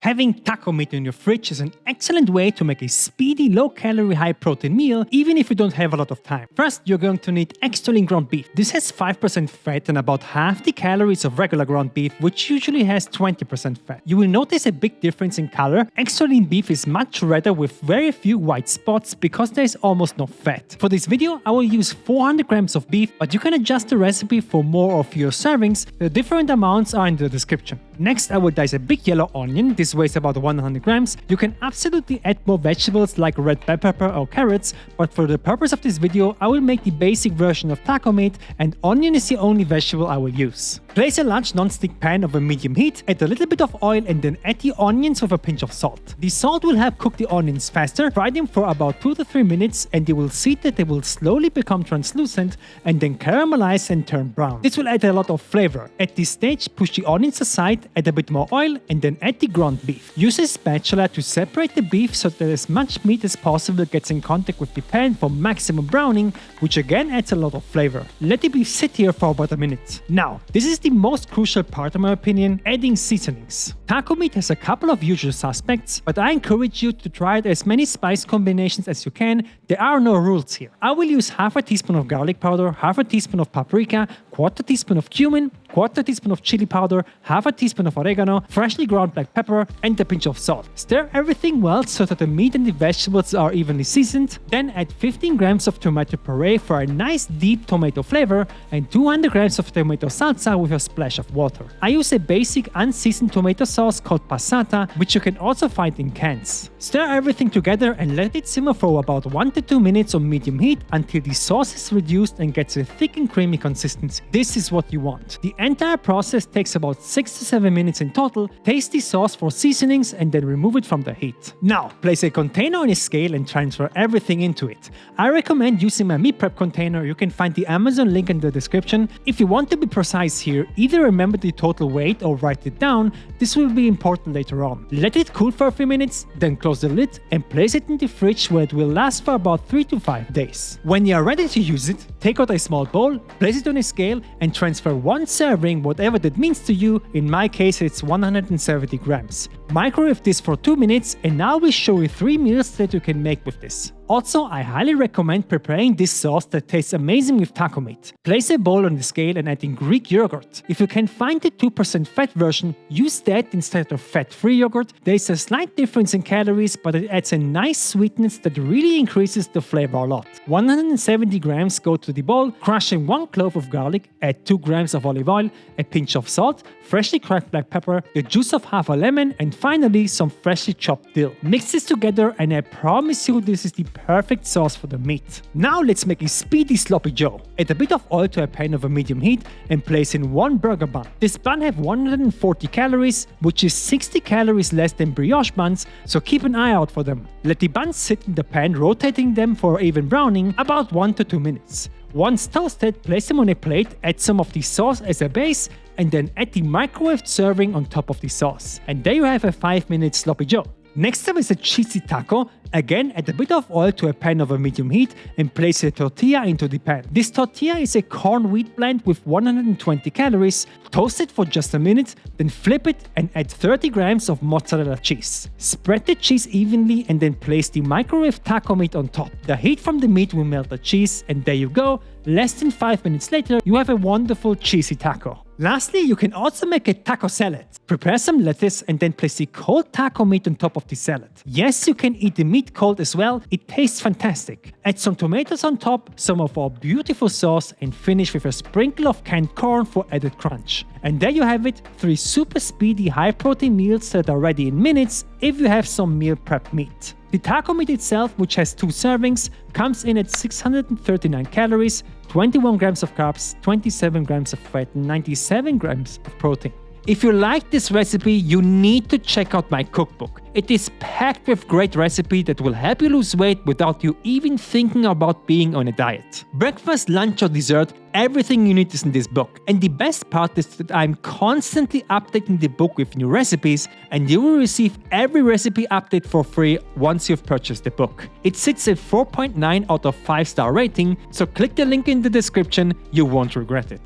Having taco meat in your fridge is an excellent way to make a speedy, low-calorie, high-protein meal, even if you don't have a lot of time. First, you're going to need extra lean ground beef. This has 5% fat and about half the calories of regular ground beef, which usually has 20% fat. You will notice a big difference in color. Extra lean beef is much redder with very few white spots because there is almost no fat. For this video, I will use 400 grams of beef, but you can adjust the recipe for more or fewer servings. The different amounts are in the description. Next, I will dice a big yellow onion. This weighs about 100 grams. You can absolutely add more vegetables like red bell pepper or carrots, but for the purpose of this video, I will make the basic version of taco meat, and onion is the only vegetable I will use. Place a large non-stick pan over medium heat, add a little bit of oil and then add the onions with a pinch of salt. The salt will help cook the onions faster. Fry them for about 2 to 3 minutes and you will see that they will slowly become translucent and then caramelize and turn brown. This will add a lot of flavor. At this stage, push the onions aside, add a bit more oil and then add the ground beef. Use a spatula to separate the beef so that as much meat as possible gets in contact with the pan for maximum browning, which again adds a lot of flavor. Let the beef sit here for about a minute. Now, this is the most crucial part in my opinion, adding seasonings. Taco meat has a couple of usual suspects, but I encourage you to try out as many spice combinations as you can. There are no rules here. I will use half a teaspoon of garlic powder, half a teaspoon of paprika, quarter teaspoon of cumin, quarter teaspoon of chili powder, half a teaspoon of oregano, freshly ground black pepper, and a pinch of salt. Stir everything well so that the meat and the vegetables are evenly seasoned. Then add 15 grams of tomato puree for a nice deep tomato flavor and 200 grams of tomato salsa with a splash of water. I use a basic unseasoned tomato sauce called passata, which you can also find in cans. Stir everything together and let it simmer for about 1 to 2 minutes on medium heat until the sauce is reduced and gets a thick and creamy consistency. This is what you want. The entire process takes about 6 to 7 minutes in total. Taste the sauce for seasonings and then remove it from the heat. Now, place a container on a scale and transfer everything into it. I recommend using my meat prep container. You can find the Amazon link in the description. If you want to be precise here, either remember the total weight or write it down. This will be important later on. Let it cool for a few minutes, then close the lid and place it in the fridge where it will last for about 3 to 5 days. When you are ready to use it, take out a small bowl, place it on a scale and transfer 1 serving, whatever that means to you. In my case, it's 170 grams. Microwave this for 2 minutes and now we show you 3 meals that you can make with this. Also, I highly recommend preparing this sauce that tastes amazing with taco meat. Place a bowl on the scale and add in Greek yogurt. If you can find the 2% fat version, use that instead of fat-free yogurt. There is a slight difference in calories, but it adds a nice sweetness that really increases the flavor a lot. 170 grams go to the bowl, crush in 1 clove of garlic, add 2 grams of olive oil, a pinch of salt, freshly cracked black pepper, the juice of half a lemon, and finally some freshly chopped dill. Mix this together and I promise you this is the perfect sauce for the meat. Now let's make a speedy sloppy joe. Add a bit of oil to a pan over medium heat and place in 1 burger bun. This bun has 140 calories, which is 60 calories less than brioche buns, so keep an eye out for them. Let the buns sit in the pan, rotating them for even browning, about 1 to 2 minutes. Once toasted, place them on a plate, add some of the sauce as a base, and then add the microwaved serving on top of the sauce. And there you have a 5-minute sloppy joe. Next up is a cheesy taco. Again, add a bit of oil to a pan over medium heat and place a tortilla into the pan. This tortilla is a corn wheat blend with 120 calories. Toast it for just a minute, then flip it and add 30 grams of mozzarella cheese. Spread the cheese evenly and then place the microwave taco meat on top. The heat from the meat will melt the cheese and there you go. Less than 5 minutes later, you have a wonderful cheesy taco. Lastly, you can also make a taco salad. Prepare some lettuce and then place the cold taco meat on top of the salad. Yes, you can eat the meat cold as well. It tastes fantastic. Add some tomatoes on top, some of our beautiful sauce, and finish with a sprinkle of canned corn for added crunch. And there you have it, 3 super speedy high protein meals that are ready in minutes if you have some meal prep meat. The taco meat itself, which has 2 servings, comes in at 639 calories, 21 grams of carbs, 27 grams of fat, and 97 grams of protein. If you like this recipe, you need to check out my cookbook. It is packed with great recipes that will help you lose weight without you even thinking about being on a diet. Breakfast, lunch or dessert, everything you need is in this book. And the best part is that I'm constantly updating the book with new recipes and you will receive every recipe update for free once you've purchased the book. It sits at 4.9 out of 5-star rating, so click the link in the description, you won't regret it.